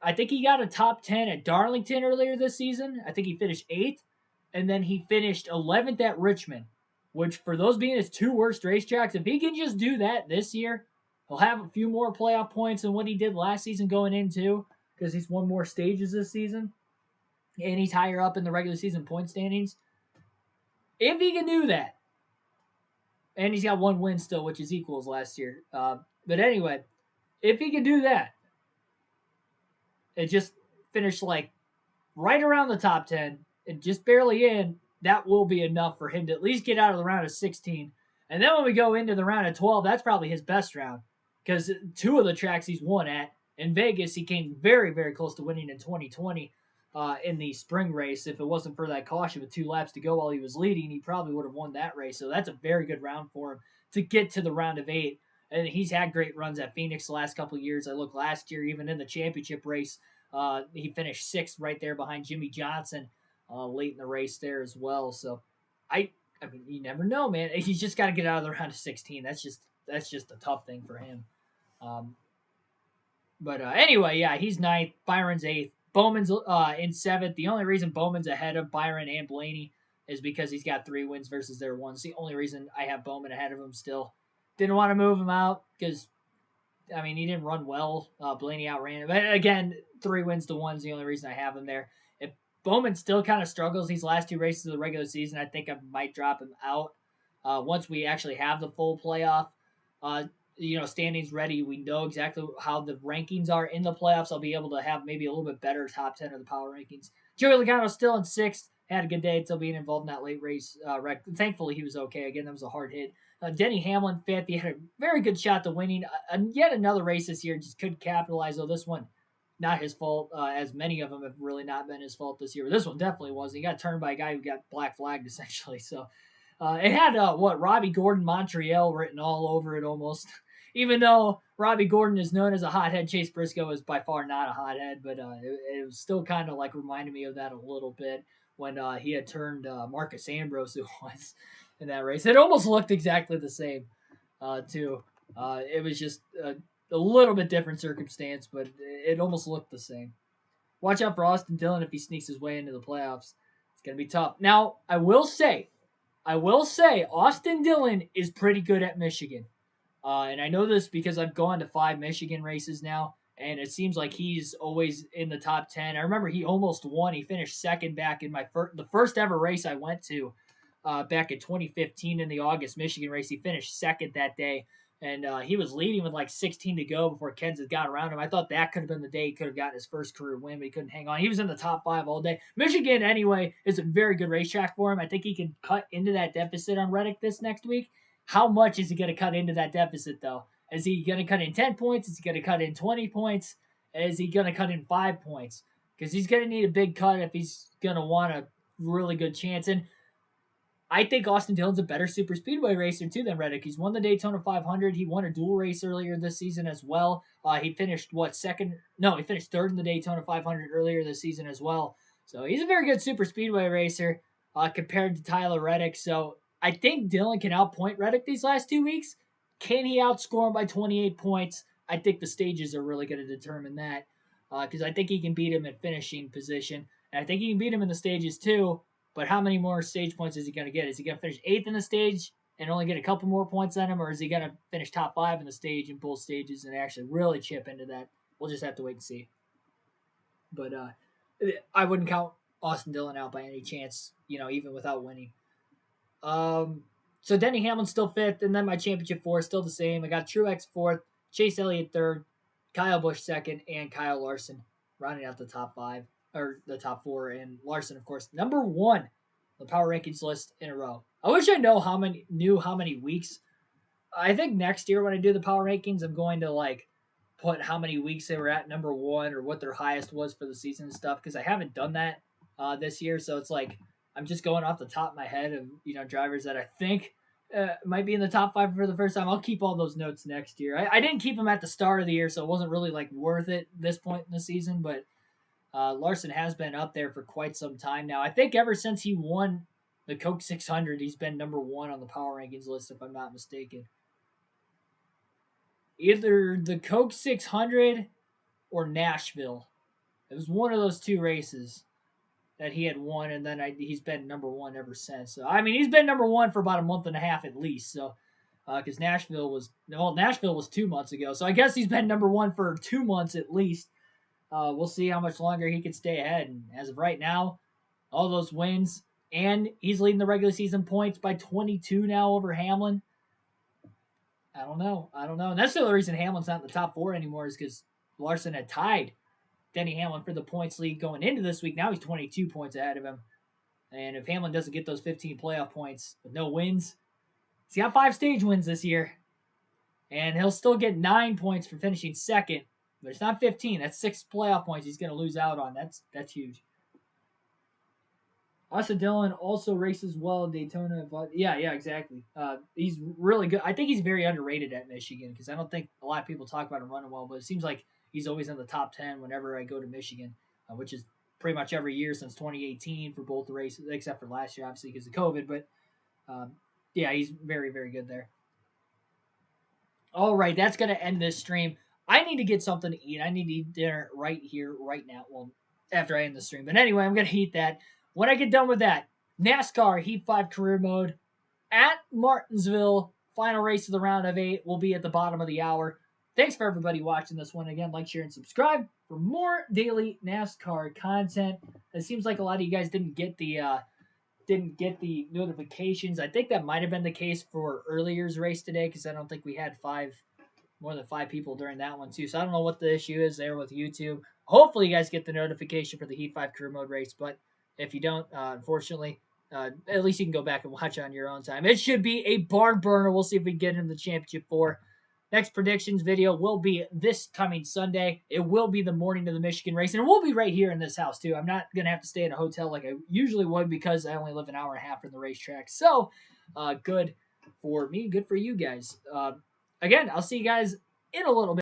I think he got a top 10 at Darlington earlier this season. I think he finished 8th, and then he finished 11th at Richmond, which for those being his two worst racetracks, if he can just do that this year, he'll have a few more playoff points than what he did last season going into because he's won more stages this season, and he's higher up in the regular season point standings. If he can do that, and he's got one win still, which is equal as last year. But anyway, if he can do that, and just finish like right around the top 10 and just barely in, that will be enough for him to at least get out of the round of 16. And then when we go into the round of 12, that's probably his best round because two of the tracks he's won at. In Vegas, he came very, very close to winning in 2020 in the spring race. If it wasn't for that caution with 2 laps to go while he was leading, he probably would have won that race. So that's a very good round for him to get to the round of 8. And he's had great runs at Phoenix the last couple of years. I look last year, even in the championship race, he finished 6th right there behind Jimmy Johnson late in the race there as well. So I mean, you never know, man. He's just got to get out of the round of 16. That's just a tough thing for him. But anyway, yeah, he's 9th. Byron's 8th. Bowman's in 7th. The only reason Bowman's ahead of Byron and Blaney is because he's got 3 wins versus their 1. It's the only reason I have Bowman ahead of him still. Didn't want to move him out because, I mean, he didn't run well. Blaney outran him. But again, 3 wins to 1 is the only reason I have him there. If Bowman still kind of struggles these last 2 races of the regular season, I think I might drop him out once we actually have the full playoff standings ready. We know exactly how the rankings are in the playoffs. I'll be able to have maybe a little bit better top 10 of the power rankings. Joey Logano's still in 6th. Had a good day until being involved in that late race wreck. Thankfully, he was okay. Again, that was a hard hit. Denny Hamlin 5th. He had a very good shot to winning. Yet another race this year. Just couldn't capitalize. Though this one, not his fault, as many of them have really not been his fault this year. But this one definitely was. He got turned by a guy who got black flagged, essentially. So it had, Robbie Gordon Montreal written all over it almost. Even though Robbie Gordon is known as a hothead, Chase Briscoe is by far not a hothead, but it was still kind of like reminded me of that a little bit when he had turned Marcus Ambrose, who was in that race. It almost looked exactly the same, too. It was just a little bit different circumstance, but it almost looked the same. Watch out for Austin Dillon if he sneaks his way into the playoffs. It's going to be tough. Now, I will say, Austin Dillon is pretty good at Michigan. And I know this because I've gone to 5 Michigan races now, and it seems like he's always in the top 10. I remember he almost won. He finished 2nd back in the first ever race I went to back in 2015 in the August Michigan race. He finished 2nd that day, and he was leading with like 16 to go before Kenseth got around him. I thought that could have been the day he could have gotten his first career win, but he couldn't hang on. He was in the top 5 all day. Michigan, anyway, is a very good racetrack for him. I think he can cut into that deficit on Reddick this next week. How much is he going to cut into that deficit, though? Is he going to cut in 10 points? Is he going to cut in 20 points? Is he going to cut in 5 points? Because he's going to need a big cut if he's going to want a really good chance. And I think Austin Dillon's a better super speedway racer, too, than Reddick. He's won the Daytona 500. He won a dual race earlier this season as well. He finished, second? No, he finished 3rd in the Daytona 500 earlier this season as well. So he's a very good super speedway racer compared to Tyler Reddick. So I think Dillon can outpoint Reddick these last 2 weeks. Can he outscore him by 28 points? I think the stages are really going to determine that because I think he can beat him at finishing position. And I think he can beat him in the stages too. But how many more stage points is he going to get? Is he going to finish 8th in the stage and only get a couple more points on him? Or is he going to finish top 5 in the stage in both stages and actually really chip into that? We'll just have to wait and see. But I wouldn't count Austin Dillon out by any chance, even without winning. So Denny Hamlin's still 5th, and then my championship 4 is still the same. I got Truex 4th, Chase Elliott 3rd, Kyle Busch 2nd, and Kyle Larson rounding out the top 5, or the top 4, and Larson, of course, number 1 the power rankings list in a row. I wish I knew how many weeks. I think next year when I do the power rankings, I'm going to put how many weeks they were at number one or what their highest was for the season and stuff because I haven't done that this year. So it's like I'm just going off the top of my head of drivers that I think might be in the top five for the first time. I'll keep all those notes next year. I didn't keep them at the start of the year, so it wasn't really like worth it this point in the season. But Larson has been up there for quite some time now. I think ever since he won the Coke 600, he's been number one on the power rankings list, if I'm not mistaken. Either the Coke 600 or Nashville. It was one of those two races that he had won, and then he's been number one ever since. So I mean, he's been number one for about a month and a half at least. So because Nashville was 2 months ago, so I guess he's been number one for 2 months at least. We'll see how much longer he can stay ahead. And as of right now, all those wins, and he's leading the regular season points by 22 now over Hamlin. I don't know. And that's the other reason Hamlin's not in the top four anymore is because Larson had tied Denny Hamlin for the points lead going into this week. Now he's 22 points ahead of him. And if Hamlin doesn't get those 15 playoff points with no wins, he's got 5 stage wins this year. And he'll still get 9 points for finishing second. But it's not 15. That's 6 playoff points he's going to lose out on. That's huge. Austin Dillon also races well at Daytona. But yeah, exactly. He's really good. I think he's very underrated at Michigan because I don't think a lot of people talk about him running well, but it seems like he's always in the top 10 whenever I go to Michigan, which is pretty much every year since 2018 for both the races, except for last year, obviously, because of COVID. But yeah, he's very, very good there. All right, that's going to end this stream. I need to get something to eat. I need to eat dinner right here, right now. Well, after I end the stream. But anyway, I'm going to eat that. When I get done with that, NASCAR Heat 5 career mode at Martinsville. Final race of the round of 8 will be at the bottom of the hour. Thanks for everybody watching this one. Again, like, share, and subscribe for more daily NASCAR content. It seems like a lot of you guys didn't get the notifications. I think that might have been the case for earlier's race today because I don't think we had more than 5 people during that one too. So I don't know what the issue is there with YouTube. Hopefully you guys get the notification for the Heat 5 career mode race, but if you don't, unfortunately, at least you can go back and watch on your own time. It should be a barn burner. We'll see if we can get into the championship 4. Next predictions video will be this coming Sunday. It will be the morning of the Michigan race, and it will be right here in this house, too. I'm not going to have to stay in a hotel like I usually would because I only live an hour and a half from the racetrack. So, good for me, good for you guys. Again, I'll see you guys in a little bit.